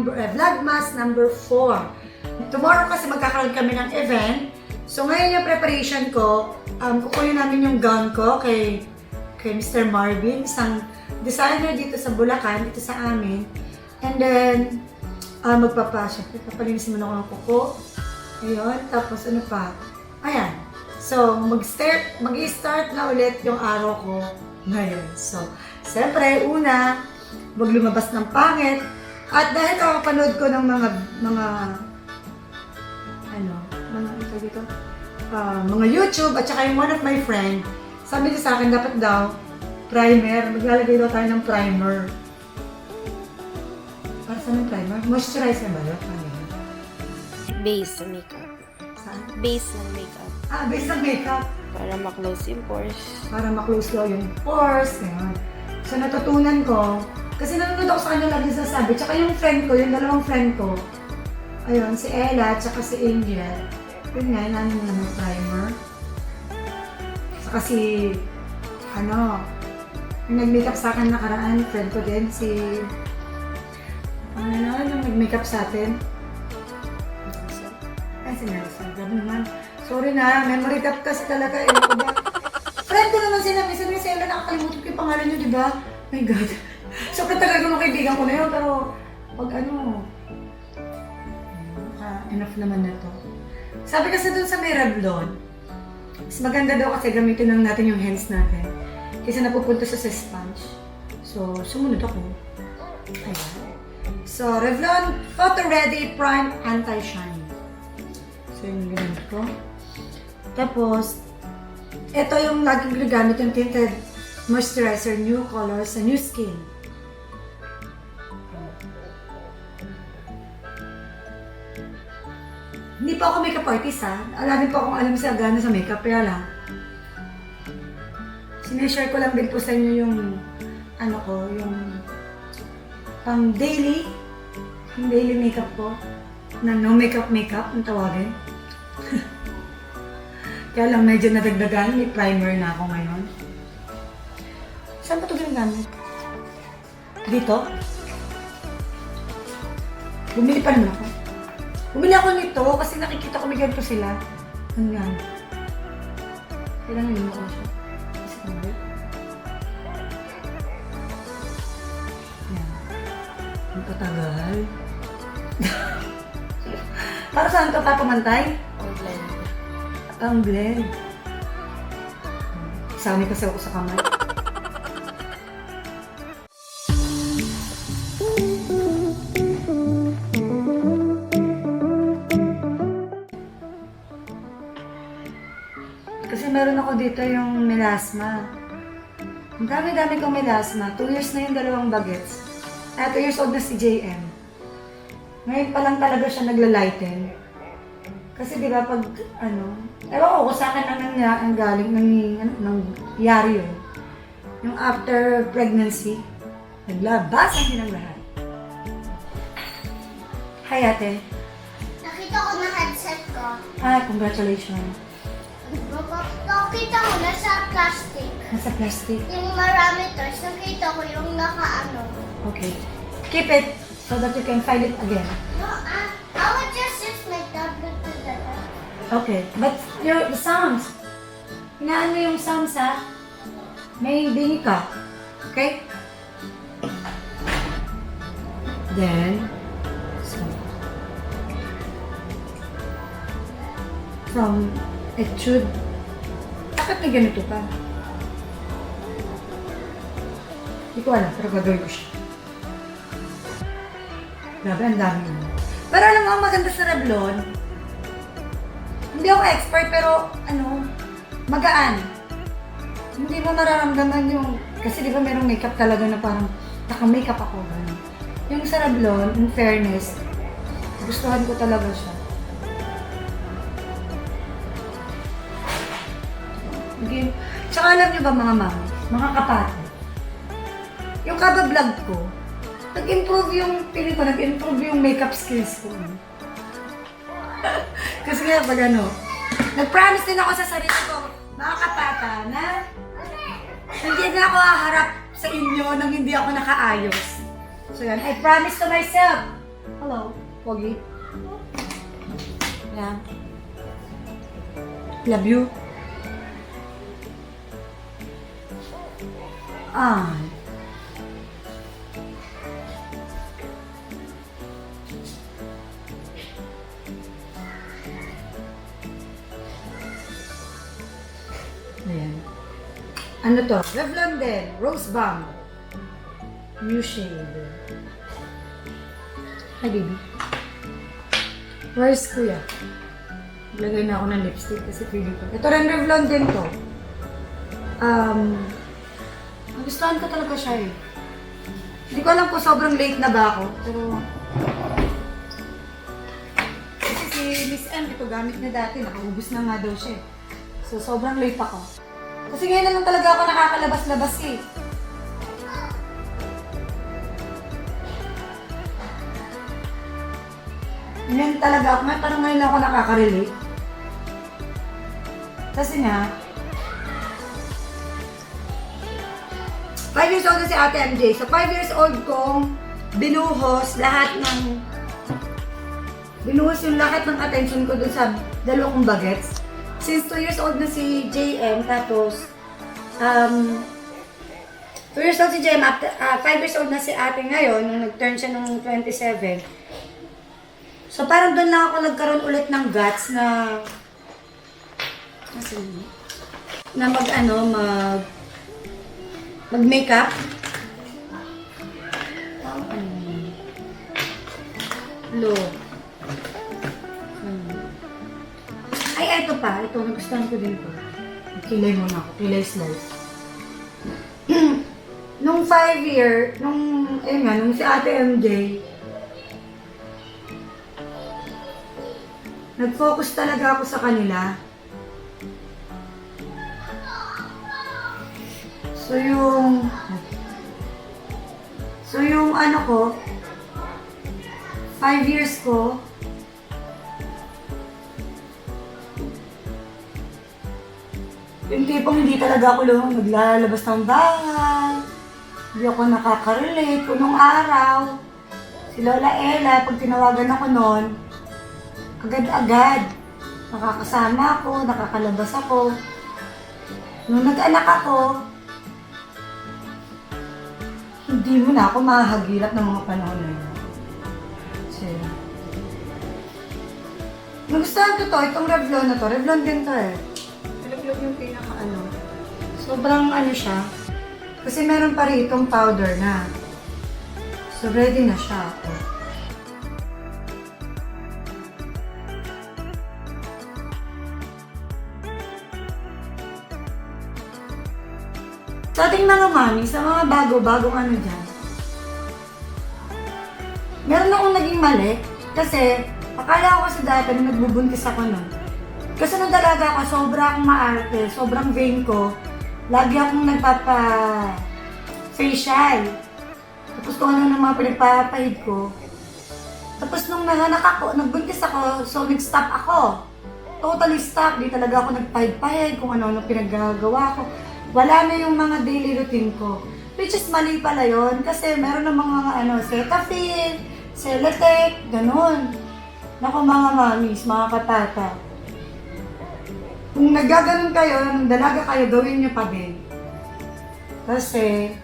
Vlogmas number 4. Tomorrow kasi magkakaroon kami ng event. So ngayon yung preparation ko, kukunin namin yung gown ko kay Mr. Marvin, isang designer dito sa Bulacan, dito sa amin. And then, papalinisin mo na ako ng kuko. Ayun, tapos ano pa? Ayan. So, mag-start na ulit yung araw ko ngayon. So, siyempre, una, huwag lumabas ng pangit. At dahil kakapanood ko ng mga YouTube at saka yung one of my friend, sabi niya sa akin, dapat daw, primer. Maglalagay daw tayo ng primer. Para saan yung primer? Moisturizer ba yun? Ano yun? Base ng makeup. Saan? Base ng makeup. Base ng makeup. Para ma-close yung pores. Para ma-close daw yung pores. Ganyan. So, natutunan ko, kasi nanonood ako sa kanya lagi sasabi, tsaka yung friend ko, yung dalawang friend ko, ayun, si Ella, tsaka si Angel, yun nga, namin na may primer. Saka si, yung nag-makeup sa akin nakaraan, friend ko din, si, yung nag-makeup sa atin. Ay, si Nelson, grabe naman. Sorry na, memory gap kasi talaga, eh, ko ba? Friend ko naman sila, minsan si Ella, nakakalimutan ko yung pangalan niyo, di ba? My God. So, katagal ko nung kaibigan ko na yun, pero, pag enough naman na to. Sabi kasi dun sa may Revlon, mas maganda daw kasi gamitin lang natin yung hands natin. Kasi napupunta sa sponge. So, sumunod ako. Ayan. So, Revlon Photo Ready Prime Anti-Shine. So, yung ginamit ko. Tapos, ito yung laging ginagamit yung tinted moisturizer, new color sa new skin. Hindi pa ako makeup artist ha. Alam po akong alam sa gana sa makeup, kaya lang. Sineshare ko lang din po sa inyo yung yung pang daily makeup ko. Na no makeup, ang tawagin. Kaya lang medyo nadagdagan, may primer na ako ngayon. Saan ba ito ginagamit? Dito? Bumili pa naman ako. Bumili ako nito kasi nakikita ko may ganito sila. Ano yan? Kailangan yun ako siya. Kasi kumari. Yan. Ang patagal. Para saan ito papamantay? Ang blend. Ang blend. Sami kasi ako sa kamay. Kasi meron ako dito yung melasma. Ang dami-dami kong melasma. 2 years na yung dalawang bagets. 2 years old na si JM. Ngayon pa lang talaga siya nagla-lighten. Kasi di ba pag ewan ko sa akin ang galing nangyari yun. Yung after pregnancy, naglabas ang hinang lahat. Hi ate. Nakita ko na headset ko. Congratulations. Nakita ko nasa plastic. Nasa plastic. Yung marami toys, nakita ko yung Okay. Keep it so that you can find it again. No, I would just use my tablet to that. Okay. But the sounds. Hinaan mo yung sounds ha. May dingi ka. Okay? Then, from etude. Bakit may ganito pa? Hindi ko alam, pero gagawin ko siya. Grabe, ang dami mo. Pero alam mo, ang maganda sa Revlon, hindi ako expert, pero magaan. Hindi mo mararamdaman yung, kasi di ba merong makeup talaga na parang naka-makeup ako. Ganun. Yung sa Revlon, in fairness, gustuhan ko talaga siya. Okay. Tsaka alam niyo ba mga mami, mga kapatid, yung kada vlog ko, nag-improve yung makeup skills ko. Kasi nga pag nag-promise din ako sa sarili ko, mga kapata, na hindi na ako haharap sa inyo nang hindi ako nakaayos. So yan, I promise to myself, Hello, Pogi. Yan. Love you. Ah. Ayan. Ano to? Revlon din. Rose Balm. New shade. Hi, baby. Where's Kuya? Lagay na ako ng lipstick kasi feeling ko. Ito rin Revlon din to. Nagustuhan ko talaga siya eh. Hindi ko alam kung sobrang late na ba ako. Pero... Kasi si Miss M, ito gamit niya dati. Nakaubos na nga daw siya eh. So, sobrang late ako. Kasi ngayon na lang talaga ako nakakalabas-labas eh. Ngayon talaga ako, parang ngayon lang ako nakaka-relate. Kasi nga, 5 years old na si Ate MJ. So, 5 years old kong binuhos yung lahat ng attention ko dun sa dalawa kong bagets. Since 2 years old na si JM, tapos, 2 years old si JM, 5 years old na si Ate ngayon, nung nag-turn siya nung 27. So, parang doon lang ako nagkaroon ulit ng guts na mag-makeup. Look. Ay, eto pa. Ito, nagustuhan ko din ko. Kilay muna ako. Kilay slice. Nung 5 year, nung si Ate MJ, nag-focus talaga ako sa kanila. So yung ano ko, 5 years ko, yung tipong hindi talaga ako naglalabas ng bahay, hindi ako nakaka-relate. Kung nung araw, si Lola Ella, pag tinawagan ako noon, agad-agad, nakakasama ako, nakakalabas ako. Nung nag-anak ako, hindi mo na ako mahagilap ng mga panahon na yun. Kasi, nagustuhan ko to, itong Revlon na to. Revlon din to eh. Revlon yung pinaka-ano. Sobrang ano siya. Kasi meron pa rin itong powder na. So, ready na siya. Sa ating mga mami, sa mga bagong ano dyan, meron akong naging mali kasi akala ko kasi dati nung nagbubuntis ako nun. Kasi nung dalaga ako, sobrang maarte, sobrang vain ko. Lagi akong nagpapa-facial. Tapos kung ano ng mga pinagpapahid ko. Tapos nung nanganak ako, nagbuntis ako, so nag-stop ako. Totally stop, di talaga ako nagpahid-pahid kung ano pinaggagawa ko. Wala na yung mga daily routine ko. Which is mali pala yun kasi meron ng mga Cetaphil, Celotex, ganun. Naku mga mamis, mga katata. Kung naggaganon kayo, nung dalaga kayo, gawin nyo pa din. Kasi,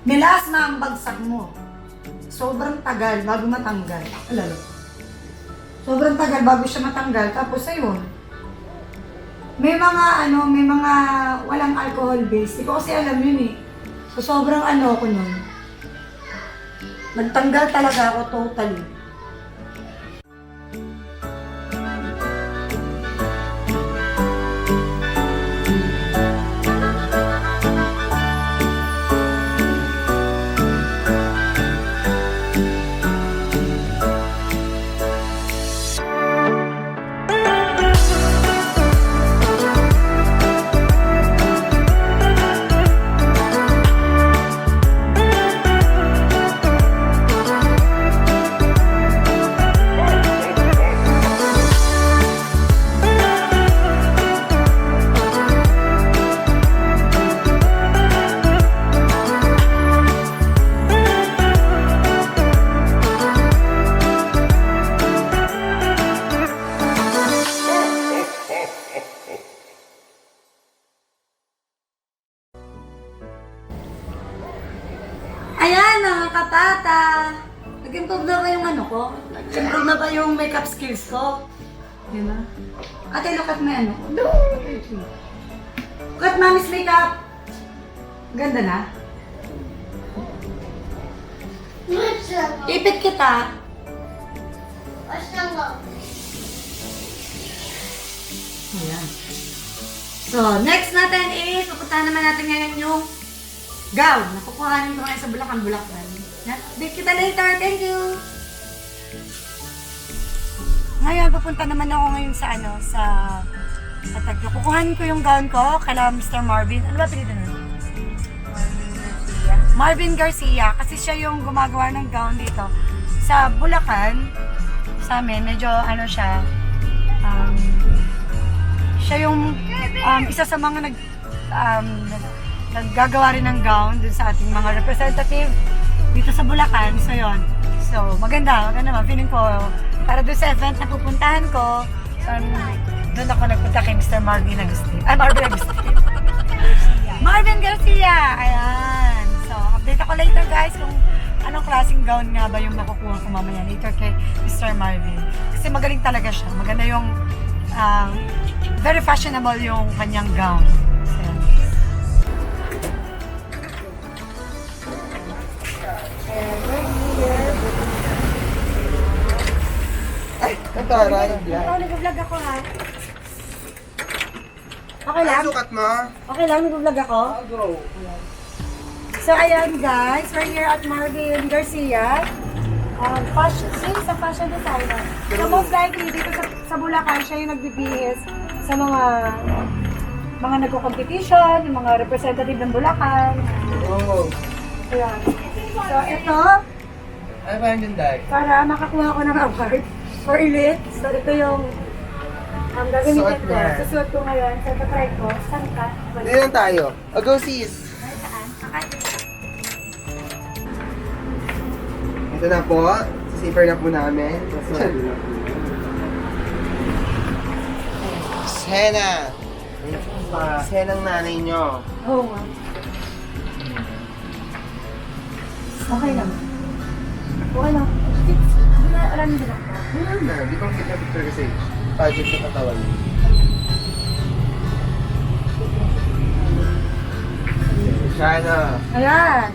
nilas na ang bagsak mo. Sobrang tagal bago matanggal. Alalo. Sobrang tagal bago siya matanggal. Tapos ayun. May mga walang alcohol base. Hindi ko kasi alam yun eh. So, sobrang ako nun. Nagtanggal talaga ako totally. po. Improve na ba yung makeup skills ko? Di ba? Ate, look at my ano. Look at mommy's makeup. Ganda na. What's that? Ipit kita. What's that? Ayan. So, next natin is, pupuntahan naman natin ngayon yung gown. Nakukuhanin ko ngayon sa Bulacan. Update kita later. Thank you! Ngayon, pupunta naman ako ngayon sa Tagyo. Kukuhanin ko yung gown ko kala Mr. Marvin. Ano ba pinito nun? Marvin Garcia. Kasi siya yung gumagawa ng gown dito. Sa Bulacan, sa amin, medyo siya, siya yung isa sa mga naggagawa rin ng gown dun sa ating mga representative dito sa Bulacan. So, yun. So, maganda naman. Feeling ko, para doon sa event na pupuntahan ko, doon ako nagpunta kay Mr. Marvin Agustin. Marvin Agustin. Marvin Garcia! Ayan. So, update ako later guys kung anong klaseng gown nga ba yung makukuha ko mamaya later kay Mr. Marvin. Kasi magaling talaga siya. Maganda yung very fashionable yung kanyang gown. So, nag-vlog ako ha. Okay lang? Sukat mo? Okay lang, nag-vlog ako? So, ayan guys, we're here at Marvin Garcia. Sa fashion designer. So, most likely, dito sa Bulacan, siya yung nagbibihis sa mga nagko-competition, yung mga representative ng Bulacan. Oo. Ayan. So, ito, Ano ba yung Day? para makakuha ko ng award for elite. So, ito yung gagamitin Suot ko. na. Susuot ko ngayon. So, ito-try ko. Saan ka? Dito lang tayo. O, go sis! Saan? Okay. Ito na po. Sisipper na po namin. Sena! Senang nanay nyo. Oo nga. Okay lang. Okay lang. Alam mo na. Wala na. Di ko kita picture kasi. Project yung katawan. Shana. Ayan.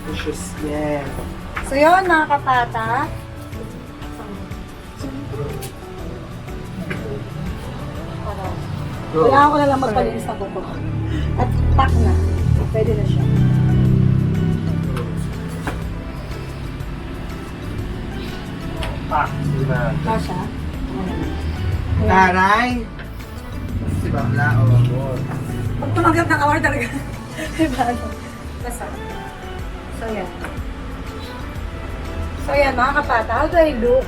Precious. Yeah. So yun, mga kapata. Kailangan ko na lang magpalinis ng kuko. At pack na. Pwede na siya. Pak. Diba? Kasha. Taray! Si Bakla o amor. Pag tumanggap ng award talaga. Diba? Basta. So yan. So yan, mga kapata. How do I look?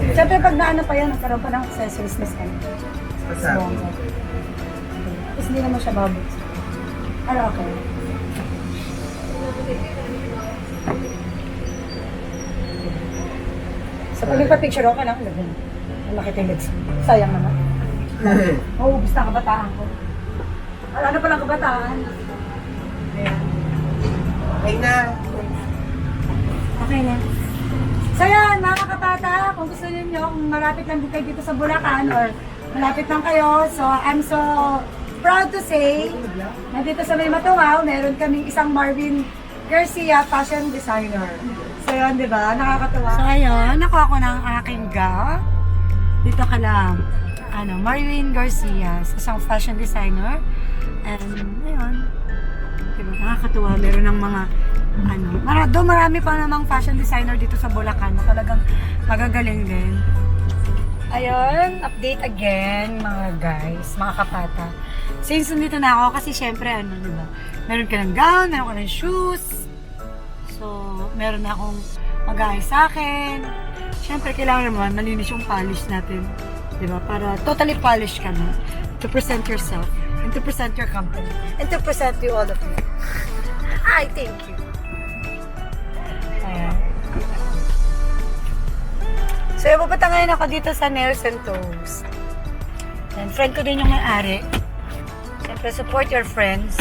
Siyempre pag naano pa yan, nagkaroon pa ng accessories na skin. Masabi. Tapos hindi naman siya babos. Ano, okay. So pag nagpa-picture ako, kailangan lagyan. Makita yung legs. Sayang naman. Oo, ubus na kabataan ko. Ano palang kabataan? Ayan. Okay na. Okay na. So yan, mga kapata, kung gusto niyo, kung malapit lang din kayo dito sa Bulacan or malapit lang kayo, so I'm so proud to say, nandito sa May Matuwaw, meron kaming isang Marvin Garcia fashion designer. So yun, di ba? Nakakatuwa. So ayun, nakuha ko ng aking gown. Dito ka lang. Marvin Garcia, isang fashion designer. And ayun, diba, nakakatuwa. Meron ng mga marami pa namang fashion designer dito sa Bulacan na talagang magagaling din. Ayun, update again mga guys, mga kapata. Since nandito na ako, kasi syempre diba, meron ka ng gown, meron ka ng shoes. So, meron na akong mag-aayos sa akin. Syempre, kailangan naman malinis yung polish natin. Diba? Para totally polished ka na. To present yourself, and to present your company, and to present you all of you. I thank you. Ayan. So, pupunta ngayon ako dito sa Nails and Toes. And friend ko din yung may-ari. Siyempre, Siyempre, support your friends.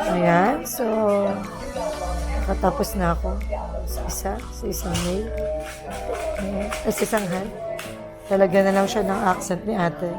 Ayan, so nakatapos na ako sa isang nail. Ayan, sa isang hand. Talaga na lang siya ng accent ni ate.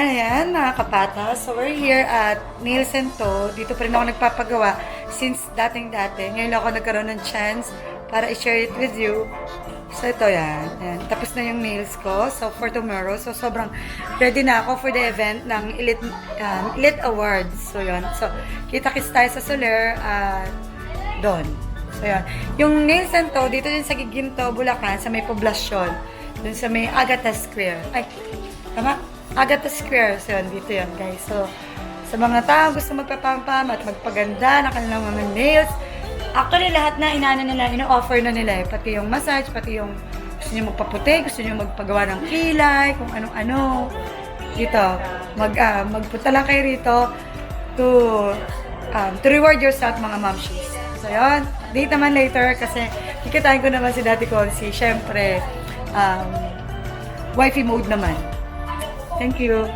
Ayan, mga kapata. So, we're here at Nails and Toe. Dito pa rin ako nagpapagawa since dating-dati. Ngayon ako nagkaroon ng chance para i-share it with you. So, ito yan. Ayan. Tapos na yung nails ko. So, for tomorrow. So, sobrang ready na ako for the event ng Elite Awards. So, yun. So, kita-kits tayo sa Soler at doon. So, yun. Yung Nails and Toe, dito din sa Giginto, Bulacan, sa may poblasyon. Doon sa may Agata Square. Ay, tama? Agata Square. So, yun, dito yun, guys. So, sa mga tao gusto magpapampam at magpaganda ng kanilang mga nails, actually, lahat na inaano nila, ino-offer na nila eh. Pati yung massage, pati yung gusto nyo magpaputi, gusto nyo magpagawa ng kilay, kung anong-ano. Dito, magpunta lang kayo rito to reward yourself, mga momshies. So, yun. Date naman later kasi kikitain ko naman si Dati Consi. Siyempre, wifey mode naman. Thank you.